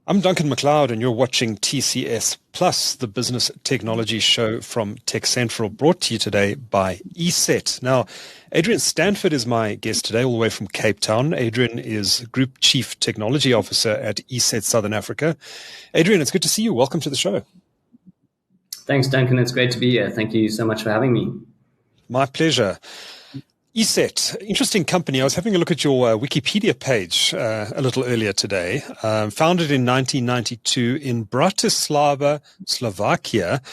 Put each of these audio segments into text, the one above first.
I'm Duncan McLeod, and you're watching TCS Plus, the business technology show from TechCentral, brought to you today by ESET. Now, Adrian Stanford is my guest today, all the way from Cape Town. Adrian is Group Chief Technology Officer at ESET Southern Africa. Adrian, it's good to see you. Welcome to the show. Thanks, Duncan. It's great to be here. Thank you so much for having me. My pleasure. ESET, interesting company. I was having a look at your Wikipedia page a little earlier today. Founded in 1992 in Bratislava, Slovakia.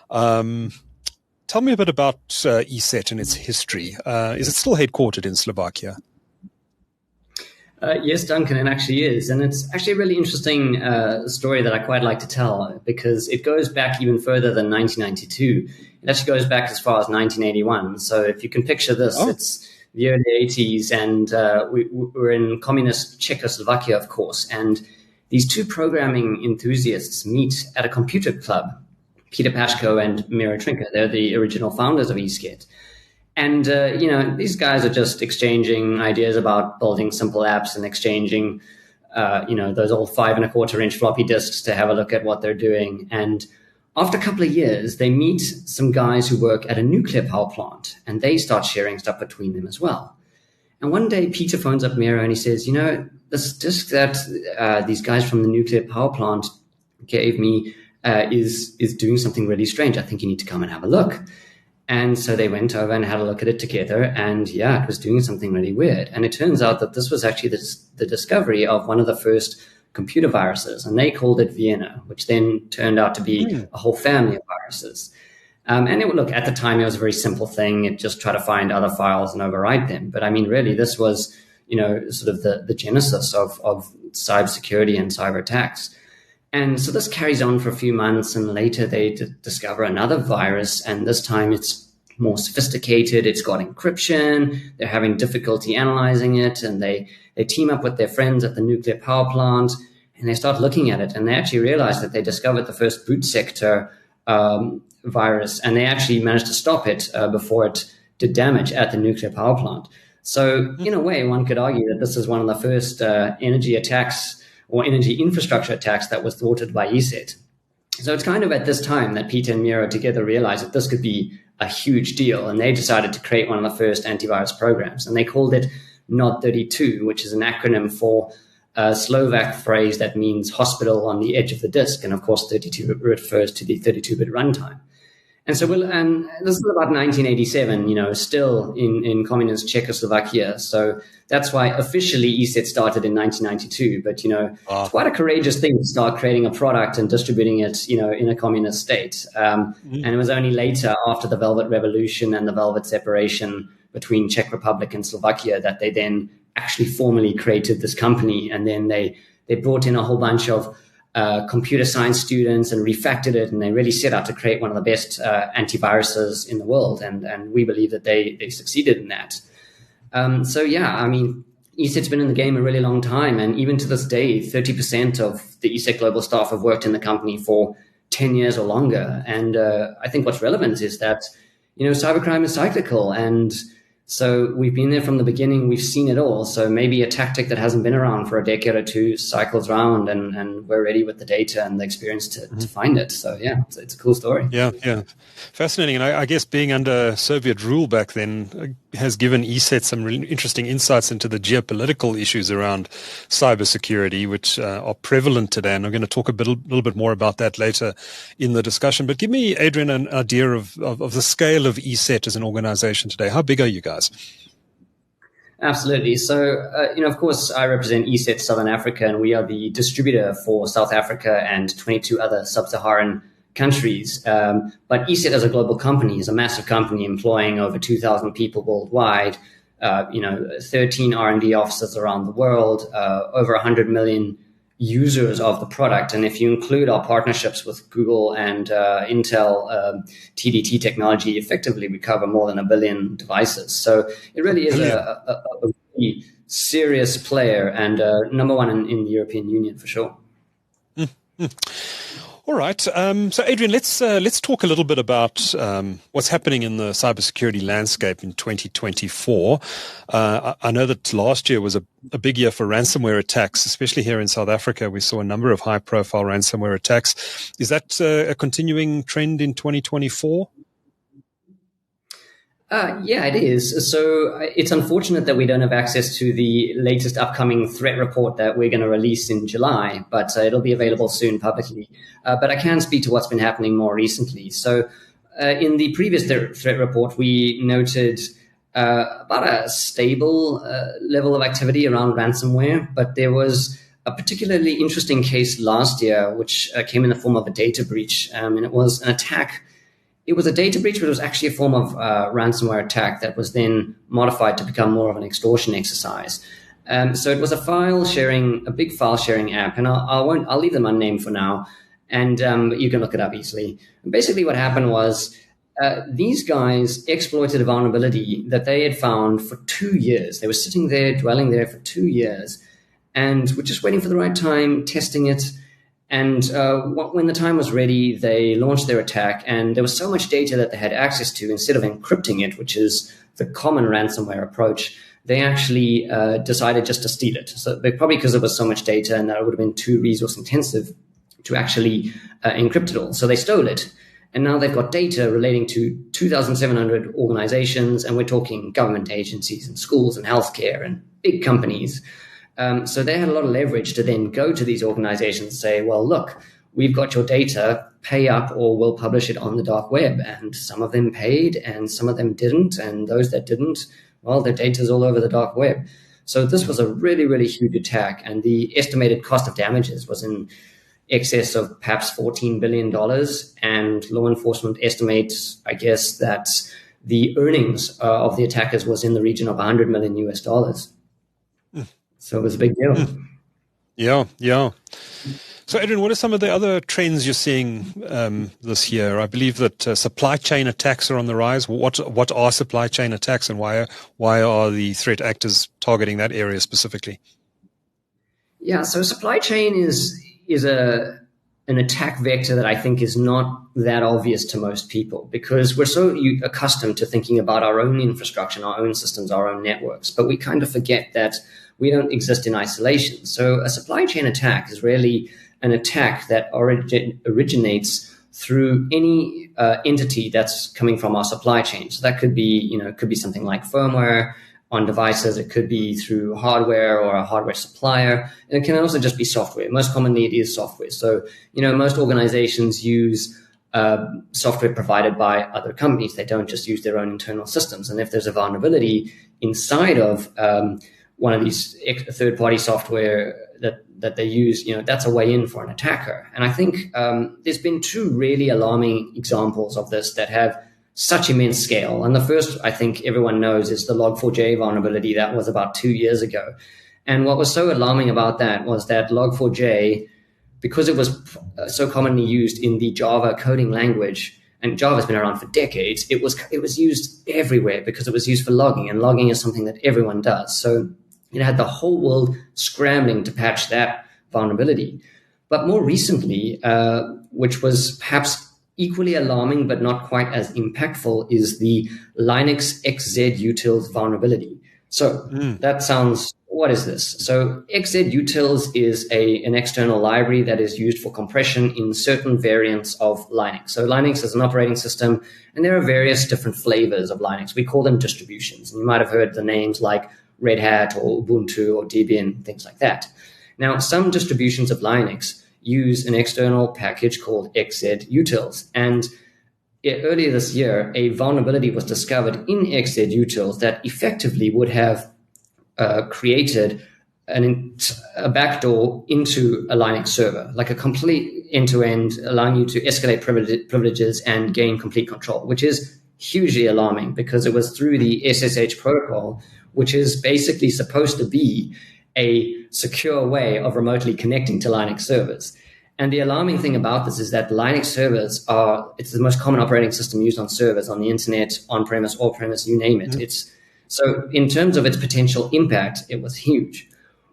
Tell me a bit about ESET and its history. Is it still headquartered in Slovakia? Yes, Duncan, it actually is. And it's actually a really interesting story that I quite like to tell because it goes back even further than 1992. It actually goes back as far as 1981. So if you can picture this, It's the early 80s, and we're in communist Czechoslovakia, of course. And these two programming enthusiasts meet at a computer club, Peter Pashko and Miro Trinka. They're the original founders of ESET. And, these guys are just exchanging ideas about building simple apps and exchanging, those old 5.25-inch floppy disks to have a look at what they're doing. And after a couple of years, they meet some guys who work at a nuclear power plant, and they start sharing stuff between them as well. And one day, Peter phones up Miro and he says, this disk that these guys from the nuclear power plant gave me is doing something really strange. I think you need to come and have a look. And so they went over and had a look at it together, and it was doing something really weird. And it turns out that this was actually the discovery of one of the first computer viruses, and they called it Vienna, which then turned out to be a whole family of viruses. And at the time, it was a very simple thing. It just tried to find other files and overwrite them. But I mean, really, this was, sort of the genesis of cybersecurity and cyber attacks. And so this carries on for a few months, and later they discover another virus, and this time it's more sophisticated. It's got encryption. They're having difficulty analyzing it, and they team up with their friends at the nuclear power plant, and they start looking at it, and they actually realize that they discovered the first boot sector virus, and they actually managed to stop it before it did damage at the nuclear power plant. So in a way, one could argue that this is one of the first energy attacks or energy infrastructure attacks that was thwarted by ESET. So it's kind of at this time that Peter and Miro together realized that this could be a huge deal, and they decided to create one of the first antivirus programs, and they called it NOD32, which is an acronym for a Slovak phrase that means hospital on the edge of the disk, and of course 32 refers to the 32-bit runtime. And so this is about 1987, still in communist Czechoslovakia. So that's why officially ESET started in 1992. But, It's quite a courageous thing to start creating a product and distributing it, in a communist state. And it was only later, after the Velvet Revolution and the Velvet separation between Czech Republic and Slovakia, that they then actually formally created this company. And then they brought in a whole bunch of computer science students and refactored it, and they really set out to create one of the best antiviruses in the world, and we believe that they succeeded in that. ESET's been in the game a really long time, and even to this day, 30% of the ESET global staff have worked in the company for 10 years or longer. And I think what's relevant is that, cybercrime is cyclical, and so we've been there from the beginning. We've seen it all. So maybe a tactic that hasn't been around for a decade or two cycles around, and we're ready with the data and the experience to find it. So, it's a cool story. Yeah. Fascinating. And I guess being under Soviet rule back then has given ESET some really interesting insights into the geopolitical issues around cybersecurity, which are prevalent today. And I'm going to talk a little bit more about that later in the discussion. But give me, Adrian, an idea of the scale of ESET as an organization today. How big are you guys? Absolutely. So, of course, I represent ESET Southern Africa, and we are the distributor for South Africa and 22 other sub-Saharan countries. But ESET as a global company is a massive company employing over 2,000 people worldwide, 13 R&D offices around the world, over 100 million users of the product. And if you include our partnerships with Google and Intel, TDT technology, effectively we cover more than 1 billion devices. So it really is a really serious player, and number one in the European Union for sure. Mm-hmm. All right. So, Adrian, let's talk a little bit about what's happening in the cybersecurity landscape in 2024. I know that last year was a big year for ransomware attacks, especially here in South Africa. We saw a number of high-profile ransomware attacks. Is that a continuing trend in 2024? Yeah, it is. So it's unfortunate that we don't have access to the latest upcoming threat report that we're going to release in July, but it'll be available soon publicly. But I can speak to what's been happening more recently. So in the previous threat report, we noted about a stable level of activity around ransomware, but there was a particularly interesting case last year, which came in the form of a data breach, and it was an attack. It was a data breach, but it was actually a form of ransomware attack that was then modified to become more of an extortion exercise. So it was a big file sharing app, and I'll leave them unnamed for now, and you can look it up easily. And basically, what happened was these guys exploited a vulnerability that they had found for 2 years. They were sitting there, dwelling there for 2 years, and were just waiting for the right time, testing it. And when the time was ready, they launched their attack, and there was so much data that they had access to. Instead of encrypting it, which is the common ransomware approach, they actually decided just to steal it. So probably because there was so much data, and that it would have been too resource intensive to actually encrypt it all. So they stole it, and now they've got data relating to 2,700 organizations, and we're talking government agencies and schools and healthcare and big companies. So they had a lot of leverage to then go to these organizations and say, well, look, we've got your data, pay up or we'll publish it on the dark web. And some of them paid and some of them didn't. And those that didn't, well, their data's all over the dark web. So this was a really, really huge attack. And the estimated cost of damages was in excess of perhaps $14 billion. And law enforcement estimates, I guess, that the earnings of the attackers was in the region of $100 million US. So it was a big deal. Yeah. So, Adrian, what are some of the other trends you're seeing this year? I believe that supply chain attacks are on the rise. What are supply chain attacks, and why are the threat actors targeting that area specifically? Yeah, so supply chain is an attack vector that I think is not that obvious to most people, because we're so accustomed to thinking about our own infrastructure, our own systems, our own networks, but we kind of forget that we don't exist in isolation. So a supply chain attack is really an attack that originates through any entity that's coming from our supply chain. So that could be, it could be something like firmware on devices. It could be through hardware or a hardware supplier. And it can also just be software. Most commonly, it is software. So, most organizations use software provided by other companies. They don't just use their own internal systems. And if there's a vulnerability inside of one of these third-party software that they use, that's a way in for an attacker. And I think there's been two really alarming examples of this that have such immense scale. And the first, I think everyone knows, is the Log4j vulnerability that was about 2 years ago. And what was so alarming about that was that Log4j, because it was so commonly used in the Java coding language, and Java's been around for decades, it was used everywhere because it was used for logging, and logging is something that everyone does. So it had the whole world scrambling to patch that vulnerability. But more recently, which was perhaps equally alarming but not quite as impactful, is the Linux xzutils vulnerability. So that sounds, what is this? So xzutils is an external library that is used for compression in certain variants of Linux. So Linux is an operating system, and there are various different flavors of Linux. We call them distributions. And you might have heard the names like Red Hat or Ubuntu or Debian, things like that. Now, some distributions of Linux use an external package called xzutils. And earlier this year, a vulnerability was discovered in xzutils that effectively would have created a backdoor into a Linux server, like a complete end-to-end, allowing you to escalate privileges and gain complete control, which is hugely alarming because it was through the SSH protocol, which is basically supposed to be a secure way of remotely connecting to Linux servers. And the alarming thing about this is that Linux servers it's the most common operating system used on servers, on the internet, on-premise, off-premise, you name it. So in terms of its potential impact, it was huge.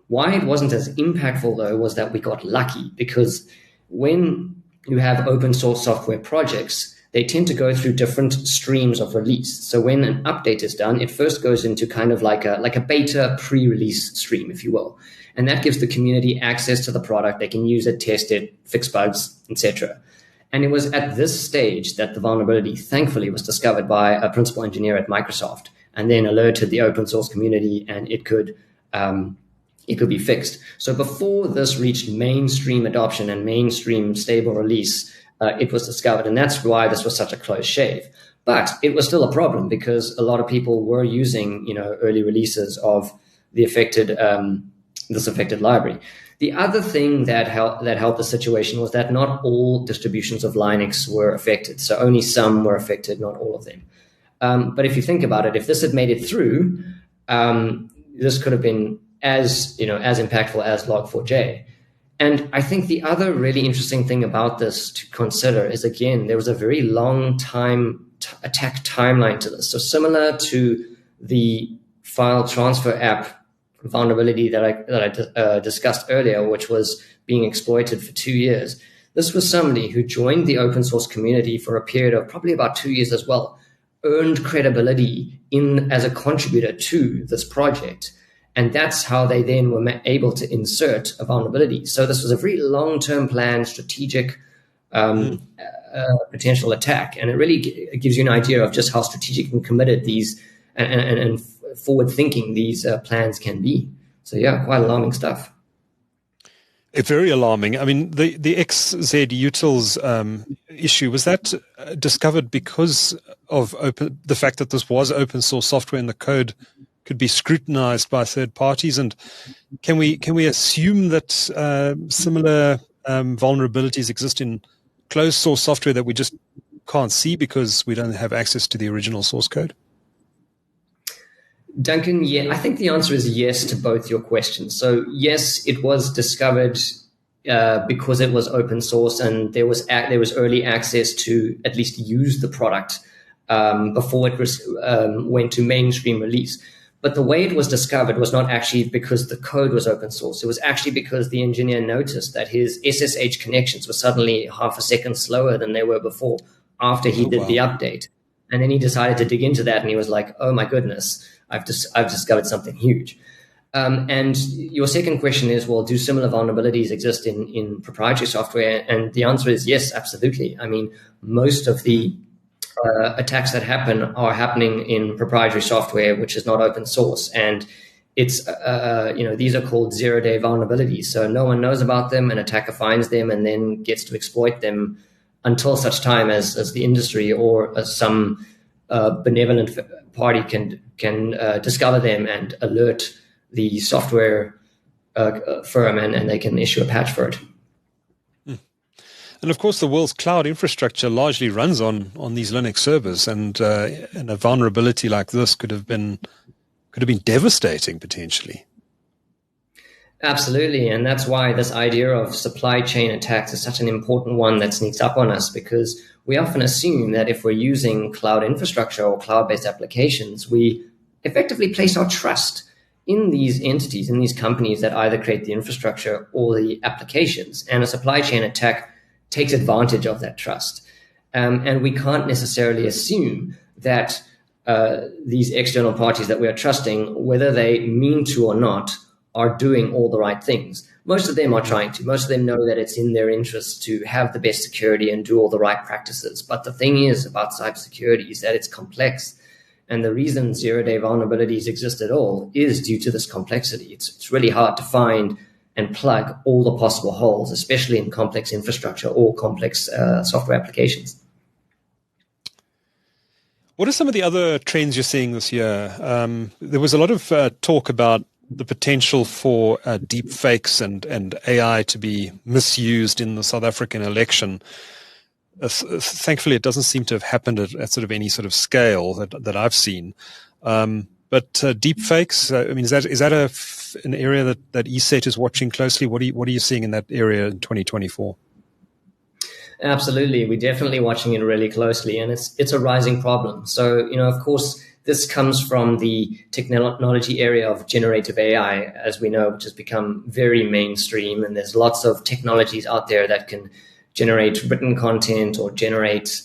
Why it wasn't as impactful, though, was that we got lucky, because when you have open source software projects, they tend to go through different streams of release. So when an update is done, it first goes into kind of like a beta pre-release stream, if you will. And that gives the community access to the product. They can use it, test it, fix bugs, etc. And it was at this stage that the vulnerability, thankfully, was discovered by a principal engineer at Microsoft, and then alerted the open source community, and it could be fixed. So before this reached mainstream adoption and mainstream stable release, it was discovered, and that's why this was such a close shave. But it was still a problem because a lot of people were using, early releases of the affected this affected library. The other thing that helped the situation was that not all distributions of Linux were affected. So only some were affected, not all of them. But if you think about it, if this had made it through, this could have been as impactful as Log4j. And I think the other really interesting thing about this to consider is, again, there was a very long time attack timeline to this. So similar to the file transfer app vulnerability that I discussed earlier, which was being exploited for 2 years. This was somebody who joined the open source community for a period of probably about 2 years as well, earned credibility as a contributor to this project. And that's how they then were able to insert a vulnerability. So this was a very long-term planned, strategic potential attack. And it really gives you an idea of just how strategic and committed these and forward-thinking these plans can be. So yeah, quite alarming stuff. Very alarming. I mean, the XZ utils issue, was that discovered because of the fact that this was open source software and the code could be scrutinized by third parties? And can we assume that similar vulnerabilities exist in closed source software that we just can't see because we don't have access to the original source code? Duncan, yeah, I think the answer is yes to both your questions. So yes, it was discovered because it was open source and there was early access to at least use the product before it went to mainstream release. But the way it was discovered was not actually because the code was open source. It was actually because the engineer noticed that his SSH connections were suddenly half a second slower than they were before after he did the update. And then he decided to dig into that, and he was like, oh my goodness, I've discovered something huge. And your second question is, well, do similar vulnerabilities exist in proprietary software? And the answer is yes, absolutely. I mean, most of the attacks that happen are happening in proprietary software, which is not open source. And it's, these are called zero-day vulnerabilities. So no one knows about them, an attacker finds them and then gets to exploit them until such time as the industry or some benevolent party can discover them and alert the software firm, and they can issue a patch for it. And of course, the world's cloud infrastructure largely runs on these Linux servers, and a vulnerability like this could have been devastating potentially. Absolutely, and that's why this idea of supply chain attacks is such an important one that sneaks up on us, because we often assume that if we're using cloud infrastructure or cloud-based applications, we effectively place our trust in these entities, in these companies that either create the infrastructure or the applications. And a supply chain attack takes advantage of that trust. And we can't necessarily assume that these external parties that we are trusting, whether they mean to or not, are doing all the right things. Most of them are trying to. Most of them know that it's in their interest to have the best security and do all the right practices. But the thing is about cybersecurity is that it's complex. And the reason zero-day vulnerabilities exist at all is due to this complexity. It's really hard to find and plug all the possible holes, especially in complex infrastructure or complex software applications. What are some of the other trends you're seeing this year? There was a lot of talk about the potential for deepfakes and AI to be misused in the South African election. Thankfully, it doesn't seem to have happened at sort of any sort of scale that I've seen. But deepfakes, I mean, is that an area that ESET is watching closely? What are you seeing in that area in 2024? Absolutely, we're definitely watching it really closely, and it's a rising problem. So, of course, this comes from the technology area of generative AI, as we know, which has become very mainstream, and there's lots of technologies out there that can generate written content or generate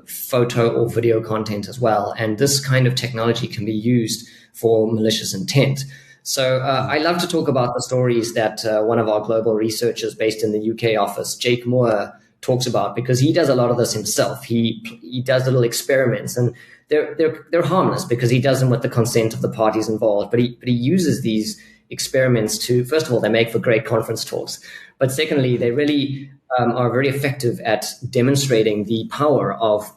photo or video content as well. And this kind of technology can be used for malicious intent. So I love to talk about the stories that one of our global researchers based in the UK office, Jake Moore, talks about, because he does a lot of this himself. He does little experiments, and they're harmless because he does them with the consent of the parties involved. But he uses these experiments to, first of all, they make for great conference talks, but secondly, they really are very effective at demonstrating the power of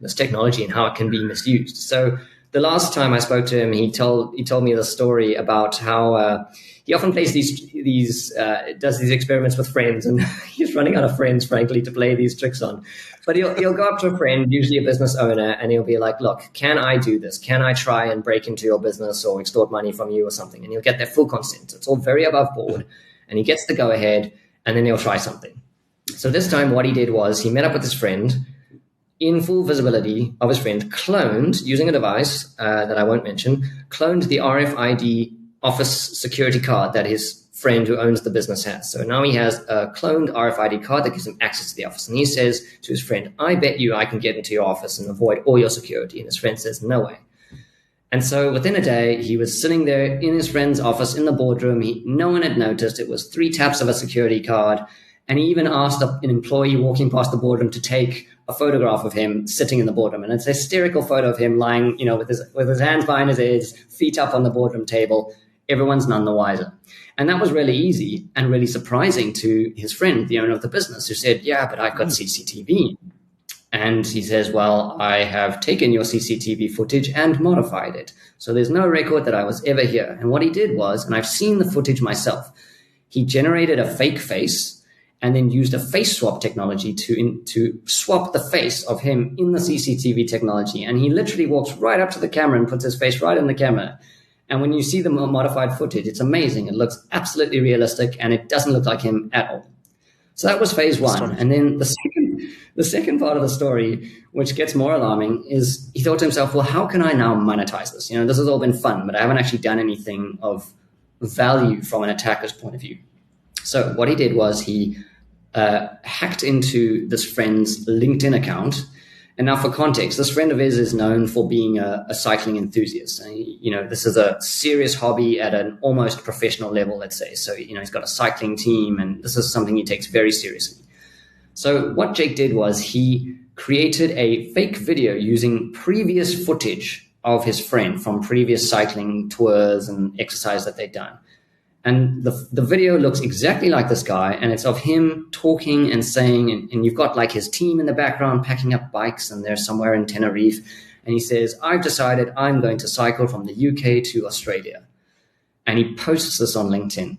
this technology and how it can be misused. So the last time I spoke to him, he told me the story about how he often plays does these experiments with friends, and he's running out of friends, frankly, to play these tricks on. But he'll go up to a friend, usually a business owner, and he'll be like, "Look, can I do this? Can I try and break into your business or extort money from you or something?" And he'll get their full consent. It's all very above board, and he gets the go ahead, and then he'll try something. So this time, what he did was he met up with his friend in full visibility of his friend, cloned, using a device that I won't mention, cloned the RFID office security card that his friend who owns the business has. So now he has a cloned RFID card that gives him access to the office. And he says to his friend, "I bet you I can get into your office and avoid all your security." And his friend says, "No way." And so within a day, he was sitting there in his friend's office in the boardroom. No one had noticed. It was 3 taps of a security card. And he even asked an employee walking past the boardroom to take a photograph of him sitting in the boardroom. And it's a hysterical photo of him lying, with his hands behind his ears, feet up on the boardroom table. Everyone's none the wiser. And that was really easy and really surprising to his friend, the owner of the business, who said, "Yeah, but I've got CCTV. And he says, "Well, I have taken your CCTV footage and modified it. So there's no record that I was ever here." And what he did was, and I've seen the footage myself, he generated a fake face and then used a face swap technology to swap the face of him in the CCTV technology. And he literally walks right up to the camera and puts his face right in the camera. And when you see the modified footage, it's amazing. It looks absolutely realistic, and it doesn't look like him at all. So that was phase one. And then the second part of the story, which gets more alarming, is he thought to himself, well, how can I now monetize this? This has all been fun, but I haven't actually done anything of value from an attacker's point of view. So what he did was he hacked into this friend's LinkedIn account. And now for context, this friend of his is known for being a cycling enthusiast. And, this is a serious hobby at an almost professional level, let's say. So, he's got a cycling team, and this is something he takes very seriously. So what Jake did was he created a fake video using previous footage of his friend from previous cycling tours and exercise that they'd done. And the video looks exactly like this guy, and it's of him talking and saying, and you've got like his team in the background packing up bikes, and they're somewhere in Tenerife. And he says, "I've decided I'm going to cycle from the UK to Australia." And he posts this on LinkedIn.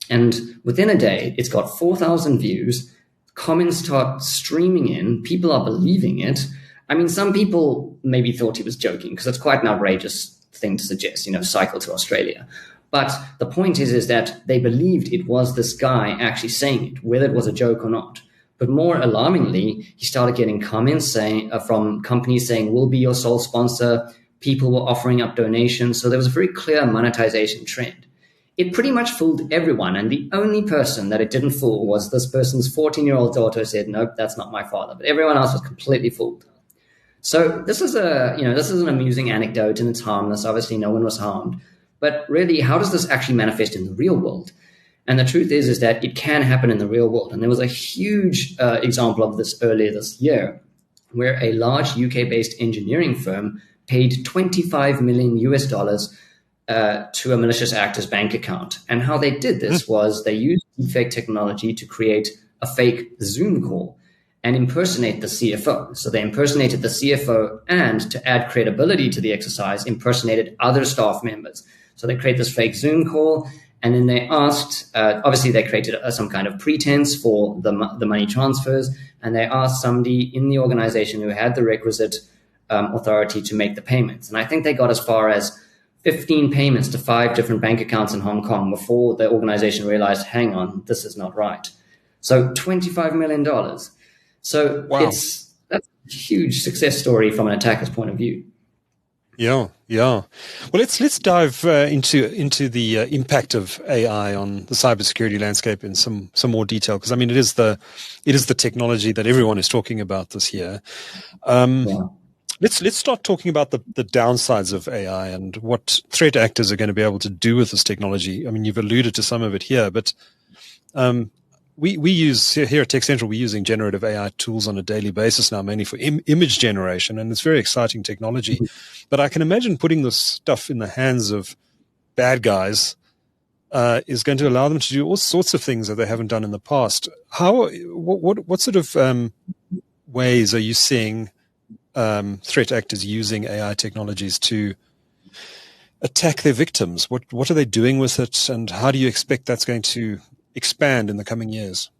And within a day, it's got 4,000 views. Comments start streaming in. People are believing it. I mean, some people maybe thought he was joking, because it's quite an outrageous thing to suggest, cycle to Australia. But the point is that they believed it was this guy actually saying it, whether it was a joke or not. But more alarmingly, he started getting comments from companies saying, "We'll be your sole sponsor." People were offering up donations. So there was a very clear monetization trend. It pretty much fooled everyone. And the only person that it didn't fool was this person's 14-year-old daughter who said, "Nope, that's not my father." But everyone else was completely fooled. So this is an amusing anecdote, and it's harmless. Obviously, no one was harmed. But really, how does this actually manifest in the real world? And the truth is that it can happen in the real world. And there was a huge example of this earlier this year, where a large UK-based engineering firm paid $25 million to a malicious actor's bank account. And how they did this was they used deepfake technology to create a fake Zoom call and impersonate the CFO. So they impersonated the CFO, and to add credibility to the exercise, impersonated other staff members. So they create this fake Zoom call, and then they asked, obviously they created some kind of pretense for the money transfers, and they asked somebody in the organization who had the requisite authority to make the payments. And I think they got as far as 15 payments to 5 different bank accounts in Hong Kong before the organization realized, hang on, this is not right. So $25 million. So wow. That's a huge success story from an attacker's point of view. Yeah, yeah. Well, let's dive into the impact of AI on the cybersecurity landscape in some more detail, because I mean it is the technology that everyone is talking about this year. Yeah. Let's start talking about the downsides of AI and what threat actors are going to be able to do with this technology. I mean, you've alluded to some of it here, but we use here at TechCentral, we're using generative AI tools on a daily basis now, mainly for image generation, and it's very exciting technology. But I can imagine putting this stuff in the hands of bad guys is going to allow them to do all sorts of things that they haven't done in the past. What sort of ways are you seeing threat actors using AI technologies to attack their victims? What are they doing with it, and how do you expect that's going to expand in the coming years?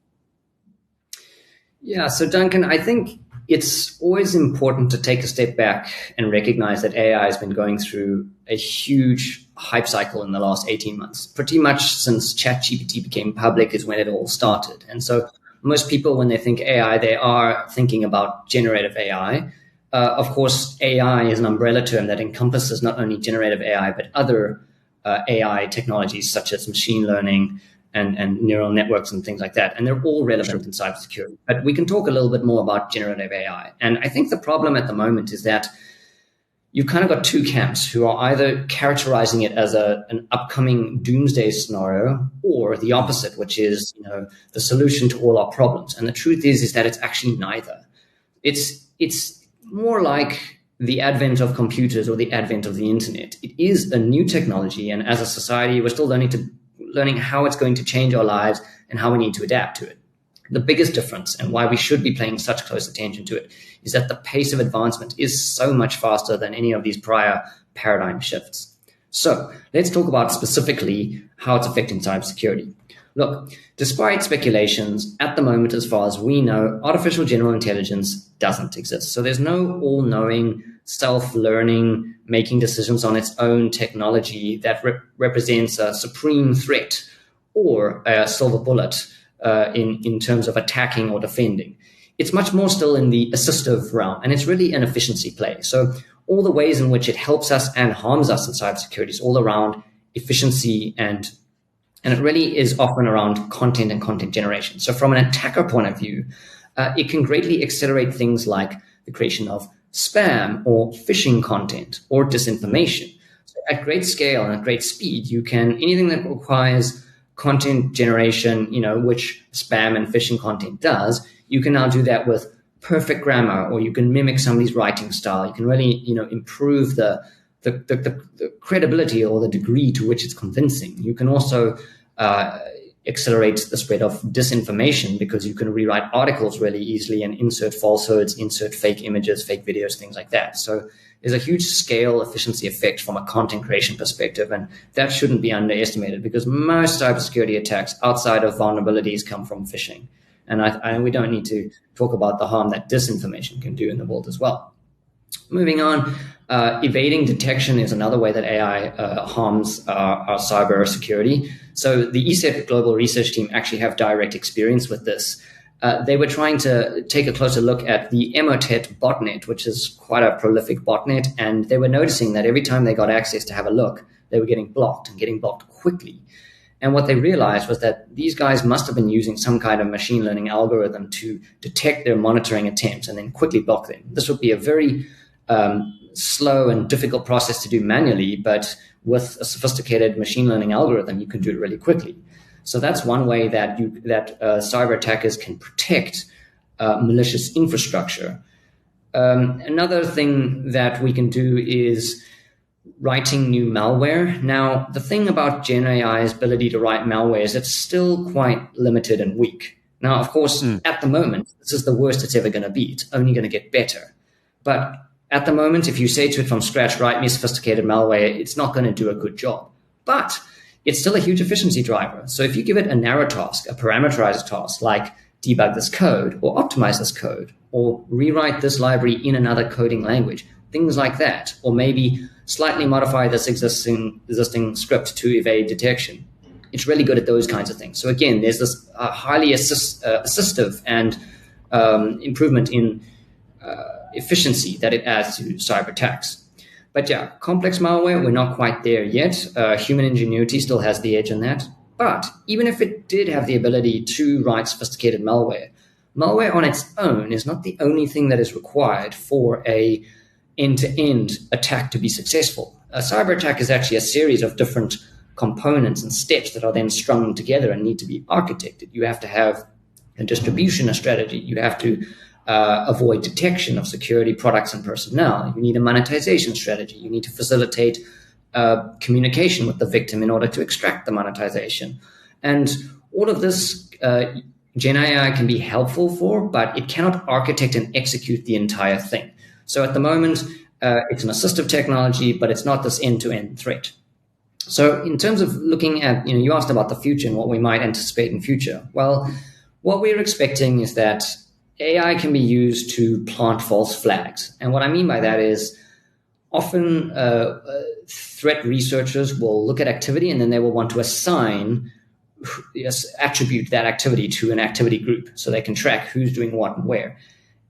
Yeah, so Duncan, I think it's always important to take a step back and recognize that AI has been going through a huge hype cycle in the last 18 months. Pretty much since ChatGPT became public is when it all started. And so most people, when they think AI, they are thinking about generative AI. Of course, AI is an umbrella term that encompasses not only generative AI, but other AI technologies such as machine learning and neural networks and things like that. And they're all relevant in cybersecurity. But we can talk a little bit more about generative AI. And I think the problem at the moment is that you've kind of got two camps who are either characterizing it as an upcoming doomsday scenario, or the opposite, which is, the solution to all our problems. And the truth is that it's actually neither. It's more like the advent of computers or the advent of the internet. It is a new technology, and as a society, we're still learning how it's going to change our lives and how we need to adapt to it. The biggest difference, and why we should be paying such close attention to it, is that the pace of advancement is so much faster than any of these prior paradigm shifts. So let's talk about specifically how it's affecting cybersecurity. Look, despite speculations, at the moment, as far as we know, artificial general intelligence doesn't exist. So there's no all-knowing, self-learning, making decisions on its own technology that represents a supreme threat or a silver bullet in terms of attacking or defending. It's much more still in the assistive realm, and it's really an efficiency play. So all the ways in which it helps us and harms us in cybersecurity is all around efficiency, and it really is often around content and content generation. So from an attacker point of view, it can greatly accelerate things like the creation of spam or phishing content or disinformation. So at great scale and at great speed, you can, anything that requires content generation, which spam and phishing content does, you can now do that with perfect grammar, or you can mimic somebody's writing style. You can really, improve the credibility or the degree to which it's convincing. You can also accelerate the spread of disinformation, because you can rewrite articles really easily and insert falsehoods, insert fake images, fake videos, things like that. So there's a huge scale efficiency effect from a content creation perspective, and that shouldn't be underestimated, because most cybersecurity attacks outside of vulnerabilities come from phishing. And we don't need to talk about the harm that disinformation can do in the world as well. Moving on, evading detection is another way that AI harms our cyber security. So the ESET global research team actually have direct experience with this. They were trying to take a closer look at the Emotet botnet, which is quite a prolific botnet, and they were noticing that every time they got access to have a look, they were getting blocked, and getting blocked quickly. And what they realized was that these guys must have been using some kind of machine learning algorithm to detect their monitoring attempts and then quickly block them. This would be a very slow and difficult process to do manually, but with a sophisticated machine learning algorithm, you can do it really quickly. So that's one way that cyber attackers can protect malicious infrastructure. Another thing that we can do is writing new malware. Now, the thing about Gen AI's ability to write malware is it's still quite limited and weak. Now, of course, at the moment, this is the worst it's ever going to be. It's only going to get better. But at the moment, if you say to it from scratch, write me sophisticated malware, it's not going to do a good job. But it's still a huge efficiency driver. So if you give it a narrow task, a parameterized task, like debug this code or optimize this code or rewrite this library in another coding language, things like that, or maybe slightly modify this existing script to evade detection. It's really good at those kinds of things. So again, there's this highly assistive and improvement in efficiency that it adds to cyber attacks. But yeah, complex malware, we're not quite there yet. Human ingenuity still has the edge on that. But even if it did have the ability to write sophisticated malware, malware on its own is not the only thing that is required for a end-to-end attack to be successful. A cyber attack is actually a series of different components and steps that are then strung together and need to be architected. You have to have a distribution, a strategy. You have to avoid detection of security products and personnel. You need a monetization strategy. You need to facilitate communication with the victim in order to extract the monetization. And all of this Gen AI can be helpful for, but it cannot architect and execute the entire thing. So at the moment, it's an assistive technology, but it's not this end-to-end threat. So in terms of looking at, you asked about the future and what we might anticipate in future. Well, what we're expecting is that AI can be used to plant false flags. And what I mean by that is often threat researchers will look at activity and then they will want to attribute that activity to an activity group so they can track who's doing what and where.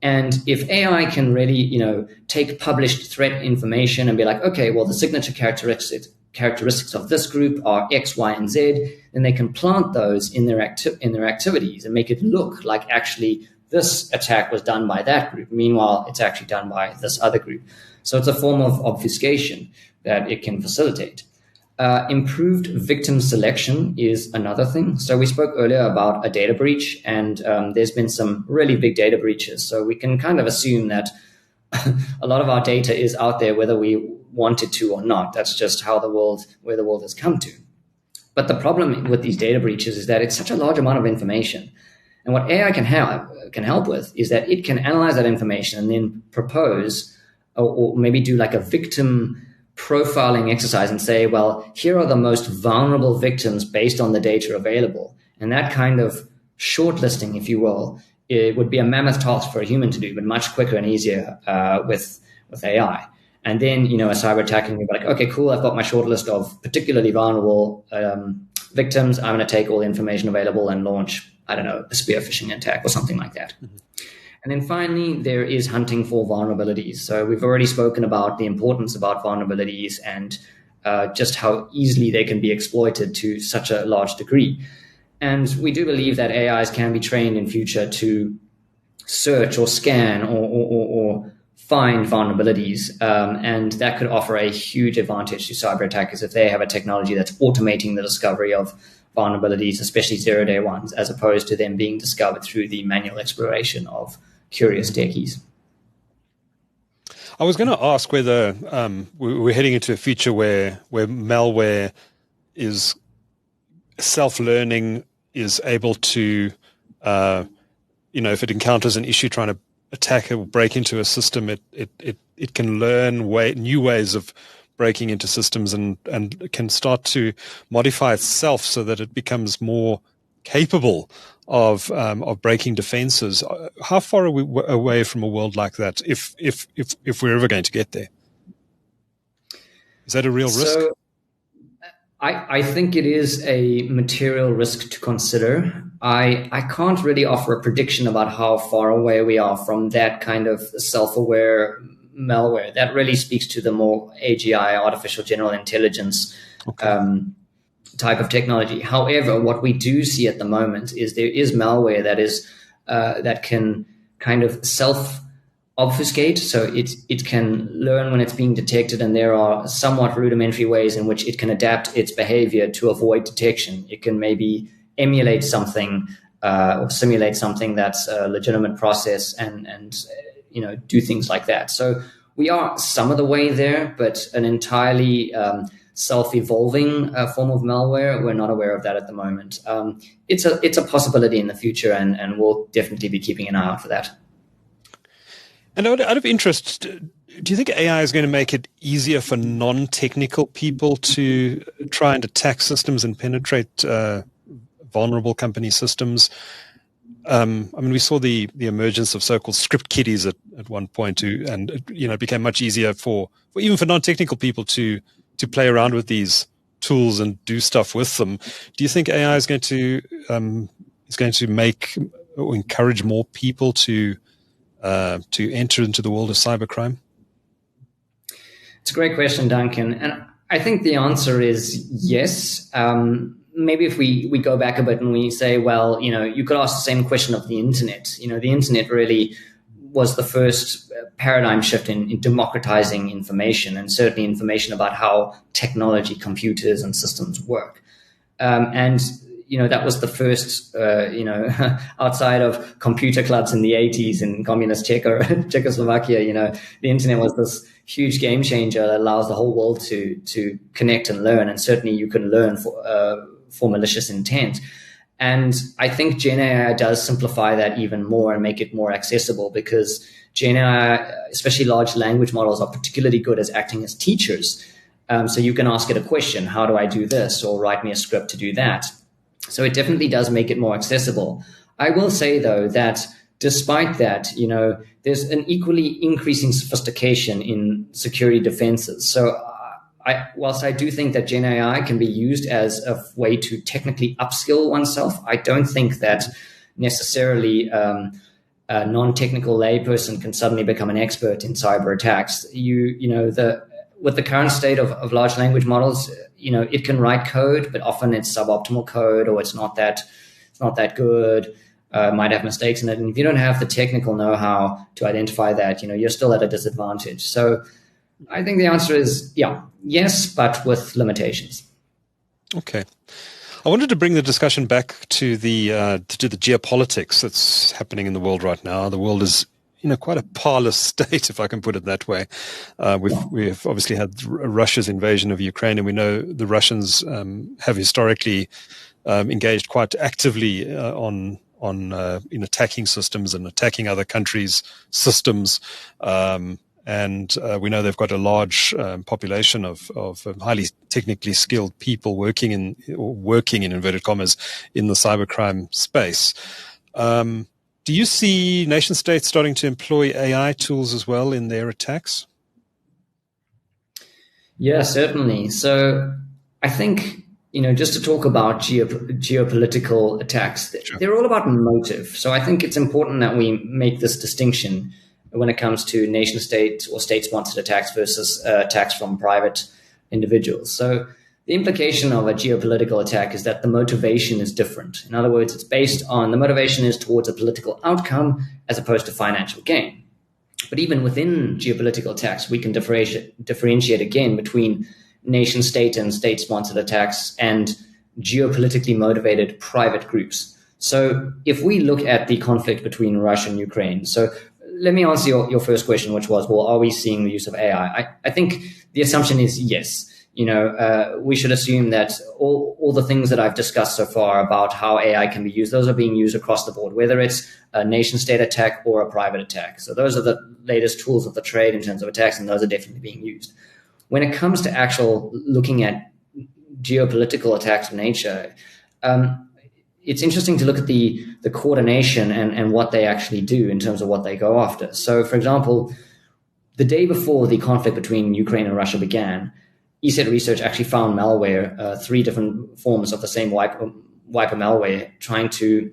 And if AI can really, take published threat information and be like, okay, well, the signature characteristics of this group are X, Y, and Z, then they can plant those in their activities and make it look like actually this attack was done by that group. Meanwhile, it's actually done by this other group. So it's a form of obfuscation that it can facilitate. Improved victim selection is another thing. So we spoke earlier about a data breach, and there's been some really big data breaches. So we can kind of assume that a lot of our data is out there, whether we want it to or not. That's just where the world has come to. But the problem with these data breaches is that it's such a large amount of information. And what AI can help with is that it can analyze that information and then propose or maybe do like a victim profiling exercise and say, well, here are the most vulnerable victims based on the data available. And that kind of shortlisting, if you will, it would be a mammoth task for a human to do, but much quicker and easier with AI. And then, a cyber attacker can be like, okay, cool, I've got my short list of particularly vulnerable victims. I'm going to take all the information available and launch, a spear phishing attack or something like that. Mm-hmm. And then finally, there is hunting for vulnerabilities. So we've already spoken about the importance about vulnerabilities and just how easily they can be exploited to such a large degree. And we do believe that AIs can be trained in future to search or scan or find vulnerabilities. And that could offer a huge advantage to cyber attackers if they have a technology that's automating the discovery of vulnerabilities, especially zero-day ones, as opposed to them being discovered through the manual exploration of curious techies. I was going to ask whether we're heading into a future where malware is self-learning, is able to, if it encounters an issue trying to attack or break into a system, it can learn new ways of breaking into systems and can start to modify itself so that it becomes more capable of breaking defenses. How far are we away from a world like that, if we're ever going to get there? Is that a real risk? I think it is a material risk to consider. I can't really offer a prediction about how far away we are from that kind of self-aware malware. That really speaks to the more AGI, artificial general intelligence, type of technology. However, what we do see at the moment is there is malware that can kind of self-obfuscate. So it can learn when it's being detected, and there are somewhat rudimentary ways in which it can adapt its behavior to avoid detection. It can maybe emulate something or simulate something that's a legitimate process and do things like that. So we are some of the way there, but an entirely self-evolving form of malware, we're not aware of that at the moment. It's a possibility in the future, and we'll definitely be keeping an eye out for that. And out of interest, do you think AI is going to make it easier for non-technical people to try and attack systems and penetrate vulnerable company systems? We saw the emergence of so-called script kiddies at one point, and it became much easier for even for non-technical people to play around with these tools and do stuff with them. Do you think AI is going to make or encourage more people to enter into the world of cybercrime? It's a great question, Duncan. And I think the answer is yes. Maybe if we go back a bit and we say, well, you could ask the same question of the internet. The internet really was the first paradigm shift in democratizing information, and certainly information about how technology, computers, and systems work. And that was the first, outside of computer clubs in the 80s in communist Czechoslovakia, the internet was this huge game changer that allows the whole world to connect and learn. And certainly you can learn for malicious intent. And I think Gen AI does simplify that even more and make it more accessible, because Gen AI, especially large language models, are particularly good as acting as teachers. So you can ask it a question, how do I do this? Or write me a script to do that. So it definitely does make it more accessible. I will say, though, that despite that, there's an equally increasing sophistication in security defenses. So whilst I do think that Gen AI can be used as a way to technically upskill oneself, I don't think that necessarily a non-technical layperson can suddenly become an expert in cyber attacks. With the current state of large language models, it can write code, but often it's suboptimal code, or it's not that good. Might have mistakes in it. And if you don't have the technical know-how to identify that, you're still at a disadvantage. So I think the answer is yes, but with limitations. Okay. I wanted to bring the discussion back to the geopolitics that's happening in the world right now. The world is quite a parlous state, if I can put it that way. We've obviously had Russia's invasion of Ukraine, and we know the Russians have historically engaged quite actively in attacking systems and attacking other countries' systems. And we know they've got a large population of highly technically skilled people working in inverted commas in the cybercrime space. Do you see nation states starting to employ AI tools as well in their attacks? Yeah, certainly. So I think, just to talk about geopolitical attacks, sure, they're all about motive. So I think it's important that we make this distinction when it comes to nation state or state-sponsored attacks versus attacks from private individuals. So the implication of a geopolitical attack is that the motivation is different. In other words, the motivation is towards a political outcome as opposed to financial gain. But even within geopolitical attacks, we can differentiate again between nation state and state-sponsored attacks and geopolitically motivated private groups. So if we look at the conflict between Russia and Ukraine, so let me answer your first question, which was, well, are we seeing the use of AI? I think the assumption is yes. We should assume that all the things that I've discussed so far about how AI can be used, those are being used across the board, whether it's a nation-state attack or a private attack. So those are the latest tools of the trade in terms of attacks, and those are definitely being used. When it comes to actual looking at geopolitical attacks of nature, it's interesting to look at the coordination and what they actually do in terms of what they go after. So, for example, the day before the conflict between Ukraine and Russia began, ESET research actually found malware, 3 different forms of the same wiper malware, trying to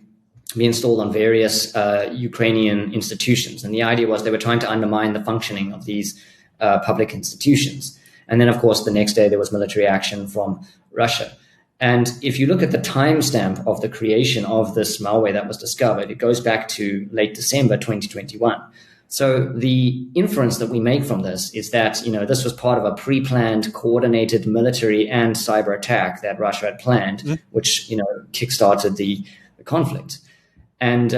be installed on various Ukrainian institutions. And the idea was they were trying to undermine the functioning of these public institutions. And then, of course, the next day there was military action from Russia. And if you look at the timestamp of the creation of this malware that was discovered, it goes back to late December 2021. So the inference that we make from this is that, this was part of a pre-planned, coordinated military and cyber attack that Russia had planned, which, kickstarted the conflict. And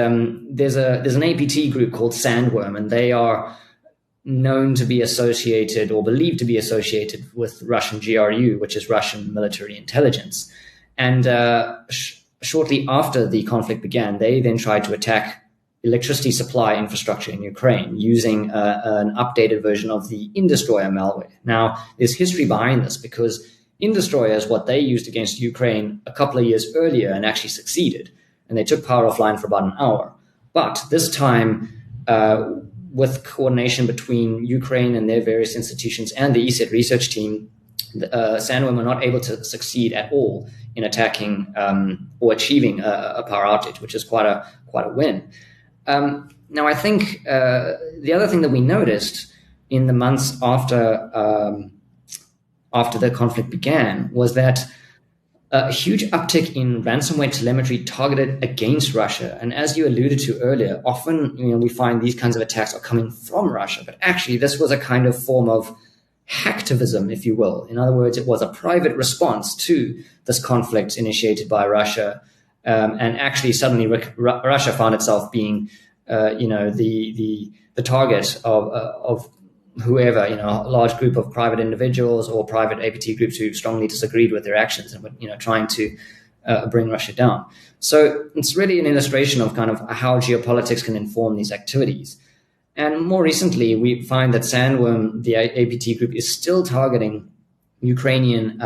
there's an APT group called Sandworm, and they are known to be associated or believed to be associated with Russian GRU, which is Russian military intelligence. And shortly after the conflict began, they then tried to attack electricity supply infrastructure in Ukraine using an updated version of the Indestroyer malware. Now, there's history behind this because Indestroyer is what they used against Ukraine a couple of years earlier and actually succeeded. And they took power offline for about an hour. But this time, with coordination between Ukraine and their various institutions and the ESET research team, Sandworm were not able to succeed at all in attacking or achieving a power outage, which is quite a win. Now, I think the other thing that we noticed in the months after the conflict began was that a huge uptick in ransomware telemetry targeted against Russia. And as you alluded to earlier, often we find these kinds of attacks are coming from Russia, but actually this was a kind of form of hacktivism, if you will. In other words, it was a private response to this conflict initiated by Russia. And actually suddenly Russia found itself being, the target of whoever, a large group of private individuals or private APT groups who strongly disagreed with their actions and were, trying to bring Russia down. So it's really an illustration of kind of how geopolitics can inform these activities. And more recently, we find that Sandworm, the APT group, is still targeting Ukrainian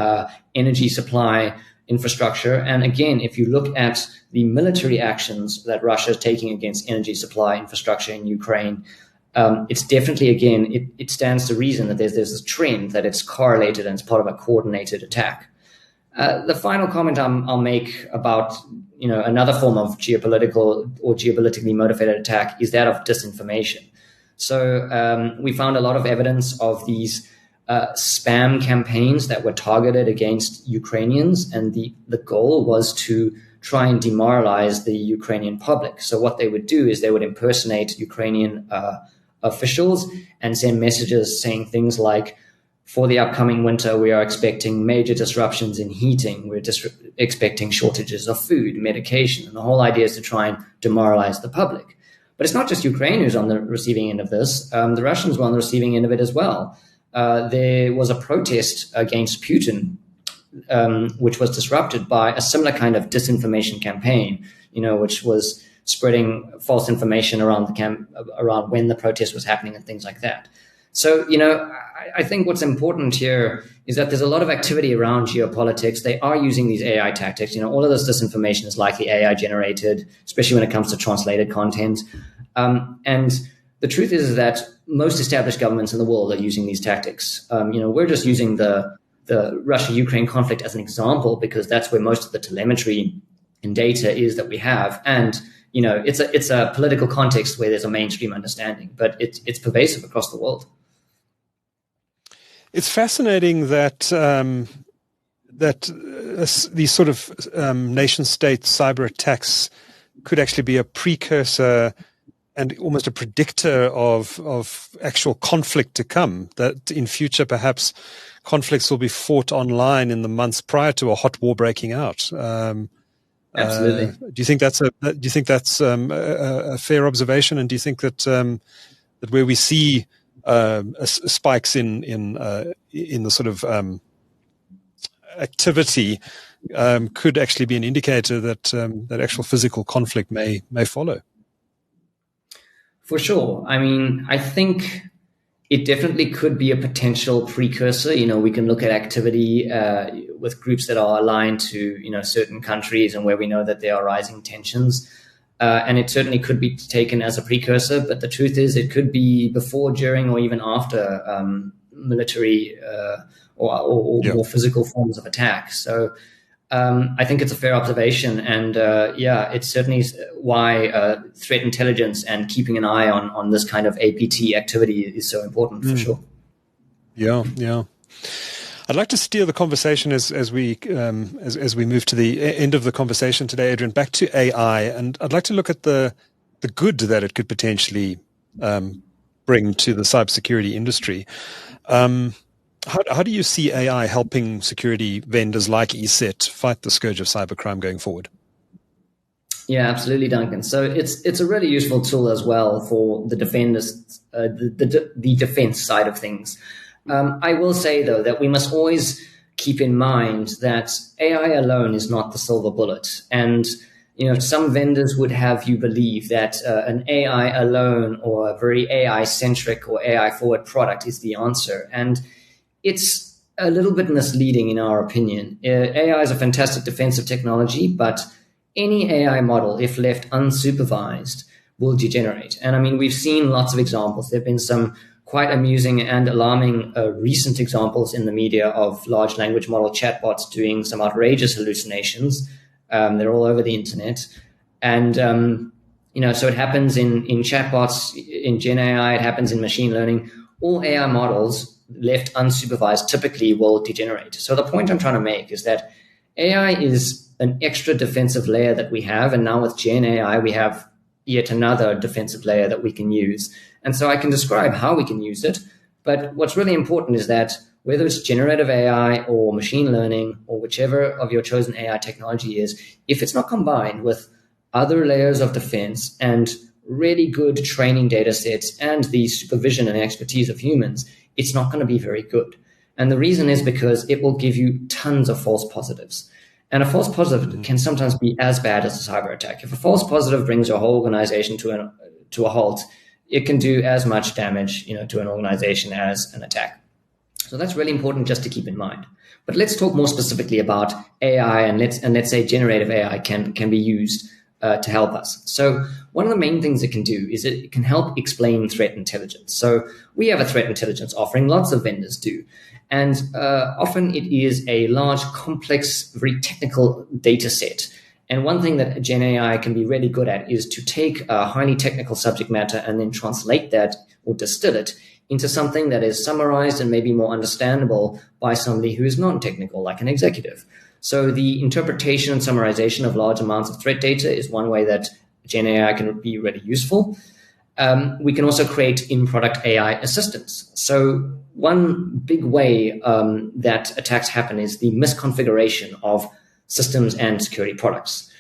energy supply infrastructure. And again, if you look at the military actions that Russia is taking against energy supply infrastructure in Ukraine, it's definitely, again, it stands to reason that there's this trend that it's correlated and it's part of a coordinated attack. The final comment I'll make about another form of geopolitical or geopolitically motivated attack is that of disinformation. So we found a lot of evidence of these spam campaigns that were targeted against Ukrainians, and the goal was to try and demoralize the Ukrainian public. So what they would do is they would impersonate Ukrainian officials and send messages saying things like, for the upcoming winter, we are expecting major disruptions in heating. We're expecting shortages of food, medication. And the whole idea is to try and demoralize the public. But it's not just Ukraine who's on the receiving end of this. The Russians were on the receiving end of it as well. There was a protest against Putin, which was disrupted by a similar kind of disinformation campaign, which was spreading false information around around when the protest was happening and things like that. So, I think what's important here is that there's a lot of activity around geopolitics. They are using these AI tactics. All of this disinformation is likely AI generated, especially when it comes to translated content. And the truth is that most established governments in the world are using these tactics. We're just using the Russia-Ukraine conflict as an example because that's where most of the telemetry and data is that we have. And it's a political context where there's a mainstream understanding, but it's pervasive across the world. It's fascinating that these sort of nation-state cyber attacks could actually be a precursor and almost a predictor of actual conflict to come. That in future, perhaps conflicts will be fought online in the months prior to a hot war breaking out. Absolutely. Do you think that's a fair observation? And do you think that that where we see spikes in the sort of activity could actually be an indicator that that actual physical conflict may follow? For sure. I mean, I think it definitely could be a potential precursor. We can look at activity with groups that are aligned to, certain countries and where we know that there are rising tensions. And it certainly could be taken as a precursor. But the truth is it could be before, during, or even after military or more physical forms of attack. So I think it's a fair observation. And it's certainly why threat intelligence and keeping an eye on this kind of APT activity is so important for sure. Yeah. I'd like to steer the conversation as we move to the end of the conversation today, Adrian, back to AI, and I'd like to look at the good that it could potentially bring to the cybersecurity industry. How do you see AI helping security vendors like ESET fight the scourge of cybercrime going forward? Yeah, absolutely, Duncan. So it's a really useful tool as well for the defenders, the defense side of things. I will say, though, that we must always keep in mind that AI alone is not the silver bullet. And, some vendors would have you believe that an AI alone or a very AI-centric or AI-forward product is the answer. And it's a little bit misleading in our opinion. AI is a fantastic defensive technology, but any AI model, if left unsupervised, will degenerate. And I mean, we've seen lots of examples. There have been some quite amusing and alarming recent examples in the media of large language model chatbots doing some outrageous hallucinations. They're all over the internet. And, so it happens in chatbots, in Gen AI, it happens in machine learning. all AI models left unsupervised typically will degenerate. So the point I'm trying to make is that AI is an extra defensive layer that we have. And now with Gen AI, we have yet another defensive layer that we can use. And so I can describe how we can use it. But what's really important is that whether it's generative AI or machine learning or whichever of your chosen AI technology is, if it's not combined with other layers of defense and really good training data sets and the supervision and expertise of humans, it's not going to be very good. And the reason is because it will give you tons of false positives. And a false positive can sometimes be as bad as a cyber attack. If a false positive brings your whole organization to a halt, it can do as much damage, to an organization as an attack. So that's really important just to keep in mind. But let's talk more specifically about AI, and let's say generative AI can be used to help us. So one of the main things it can do is it can help explain threat intelligence. So we have a threat intelligence offering, lots of vendors do. And often it is a large, complex, very technical data set. And one thing that Gen AI can be really good at is to take a highly technical subject matter and then translate that or distill it into something that is summarized and maybe more understandable by somebody who is non-technical, like an executive. So the interpretation and summarization of large amounts of threat data is one way that Gen AI can be really useful. We can also create in-product AI assistants. So one big way that attacks happen is the misconfiguration of systems and security products.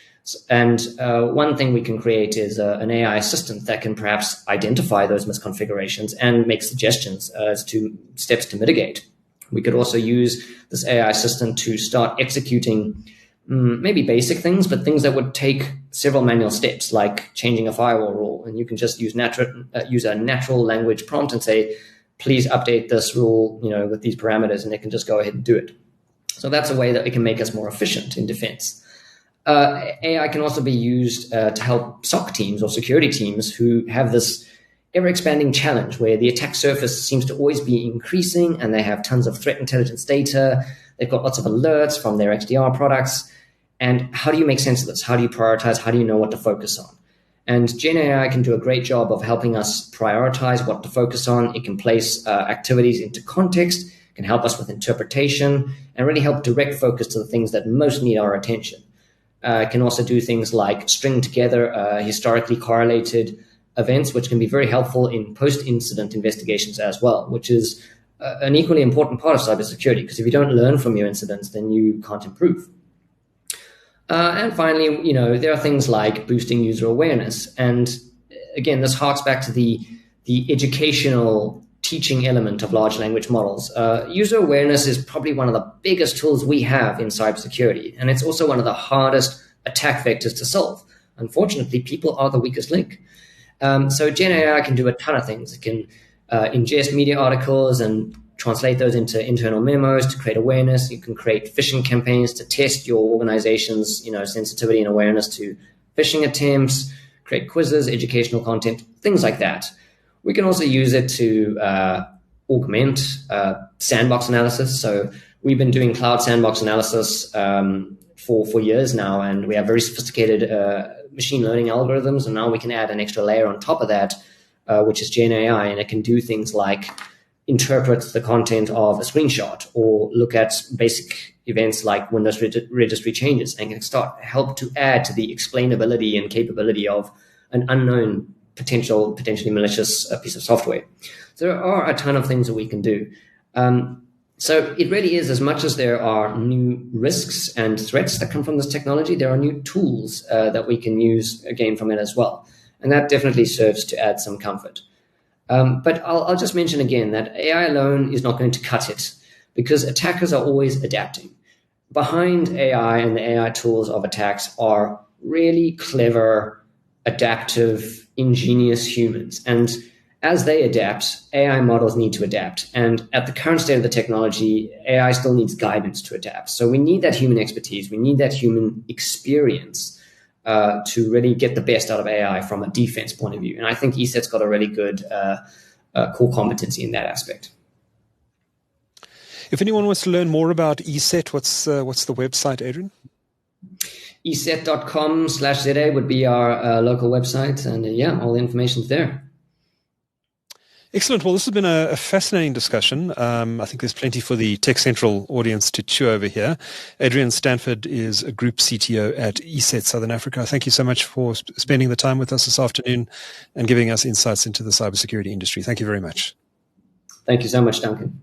And one thing we can create is an AI assistant that can perhaps identify those misconfigurations and make suggestions as to steps to mitigate. We could also use this AI assistant to start executing maybe basic things, but things that would take several manual steps, like changing a firewall rule. And you can just use a natural language prompt and say, please update this rule, with these parameters, and it can just go ahead and do it. So that's a way that it can make us more efficient in defense. AI can also be used to help SOC teams or security teams who have this ever-expanding challenge where the attack surface seems to always be increasing and they have tons of threat intelligence data. They've got lots of alerts from their XDR products. And how do you make sense of this? How do you prioritize? How do you know what to focus on? And Gen AI can do a great job of helping us prioritize what to focus on. It can place activities into context, can help us with interpretation, and really help direct focus to the things that most need our attention. It can also do things like string together historically correlated events, which can be very helpful in post-incident investigations as well, which is an equally important part of cybersecurity, because if you don't learn from your incidents, then you can't improve. And finally, there are things like boosting user awareness. And again, this harks back to the educational teaching element of large language models. User awareness is probably one of the biggest tools we have in cybersecurity, and it's also one of the hardest attack vectors to solve. Unfortunately, people are the weakest link. So Gen AI can do a ton of things. It can ingest media articles and translate those into internal memos to create awareness. You can create phishing campaigns to test your organization's sensitivity and awareness to phishing attempts, create quizzes, educational content, things like that. We can also use it to augment sandbox analysis. So we've been doing cloud sandbox analysis for years now, and we have very sophisticated machine learning algorithms, and now we can add an extra layer on top of that, which is Gen AI, and it can do things like interpret the content of a screenshot or look at basic events like Windows registry changes, and can help to add to the explainability and capability of an unknown potentially malicious piece of software. So there are a ton of things that we can do. So it really is, as much as there are new risks and threats that come from this technology, there are new tools that we can use again from it as well. And that definitely serves to add some comfort. But I'll just mention again that AI alone is not going to cut it, because attackers are always adapting. Behind AI and the AI tools of attacks are really clever, adaptive, ingenious humans. And as they adapt, AI models need to adapt. And at the current state of the technology, AI still needs guidance to adapt. So we need that human expertise. We need that human experience to really get the best out of AI from a defense point of view. And I think ESET's got a really good core competency in that aspect. If anyone wants to learn more about ESET, what's the website, Adrian? ESET.com/ZA would be our local website. And all the information's there. Excellent. Well, this has been a fascinating discussion. I think there's plenty for the TechCentral audience to chew over here. Adrian Stanford is a group CTO at ESET Southern Africa. Thank you so much for spending the time with us this afternoon and giving us insights into the cybersecurity industry. Thank you very much. Thank you so much, Duncan.